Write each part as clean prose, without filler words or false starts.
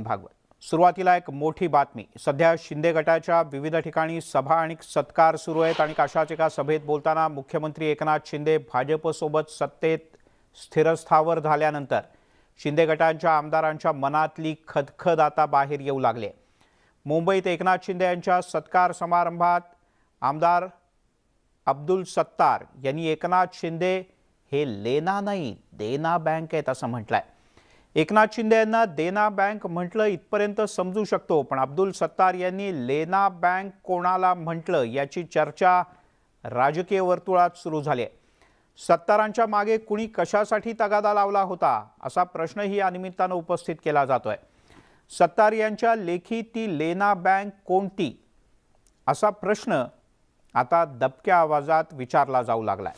भागवत। सुरुवातीला एक मोठी बातमी। सध्या शिंदे गटाच्या विविध ठिकाणी सभा आणि सत्कार सुरू आहेत आणि अशाच एका सभेत बोलताना मुख्यमंत्री एकनाथ शिंदे भाजपसोबत सत्तेत स्थिरस्थावर झाल्यानंतर शिंदे गटाच्या आमदारांच्या मनातली खदखद आता बाहेर येऊ लागली। मुंबईत एकनाथ शिंदे यांच्या सत्कार समारंभात आमदार अब्दुल सत्तार यांनी एकनाथ शिंदे हे लेना नाही देना बँक आहेत असं म्हटलंय। एकनाथ शिंदे यांना देना बँक म्हटलं इथपर्यंत समजू शकतो, पण अब्दुल सत्तार यांनी लेना बँक कोणाला म्हटलं याची चर्चा राजकीय वर्तुळात सुरू झाली आहे। सत्तारांच्या मागे कुणी कशासाठी तगादा लावला होता असा प्रश्नही या निमित्तानं उपस्थित केला जातोय। सत्तार यांच्या लेखी ती लेना बँक कोणती असा प्रश्न आता दबक्या आवाजात विचारला जाऊ लागलाय।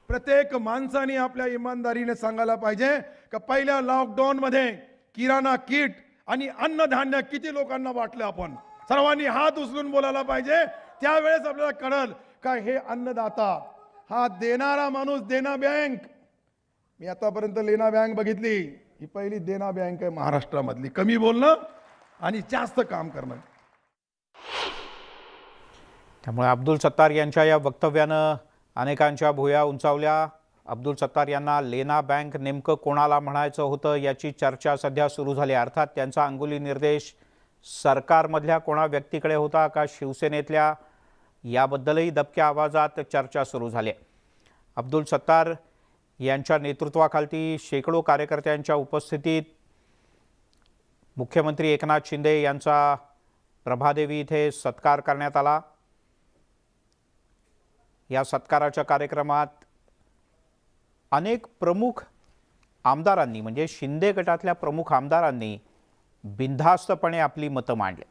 प्रत्येक माणसाने आपल्या इमानदारीने सांगायला पाहिजे की पहिल्या लॉकडाऊन मध्ये किराणा किट आणि अन्नधान्य किती लोकांना वाटलं। आपण सर्वांनी हात उचलून बोलायला पाहिजे। त्यावेळेस आपल्याला कळलं का हे अन्नदाता हा देणारा माणूस देना बँक। मी आतापर्यंत लेना बँक बघितली, ही पहिली देना बँक आहे महाराष्ट्रामधली। कमी बोलणं आणि जास्त काम करणं। त्यामुळे अब्दुल सत्तार यांच्या या वक्तव्यानं अनेकांच्या भुवया उंचावल्या। अब्दुल सत्तार यांना लेना बँक नेमकं कोणाला म्हणायचं होतं याची चर्चा सध्या सुरू झाली। अर्थात त्यांचा अंगुली निर्देश सरकारमधल्या कोणा व्यक्तीकडे होता का शिवसेनेतल्या, याबद्दलही दबक्या आवाजात चर्चा सुरू झाली। अब्दुल सत्तार यांच्या नेतृत्वाखाली शेकडो कार्यकर्त्यांच्या उपस्थितीत मुख्यमंत्री एकनाथ शिंदे यांचा प्रभादेवी इथे सत्कार करण्यात आला। या सत्काराच्या कार्यक्रमात अनेक प्रमुख आमदारांनी म्हणजे शिंदे गटातल्या प्रमुख आमदारांनी बिनधास्तपणे आपली मतं मांडली।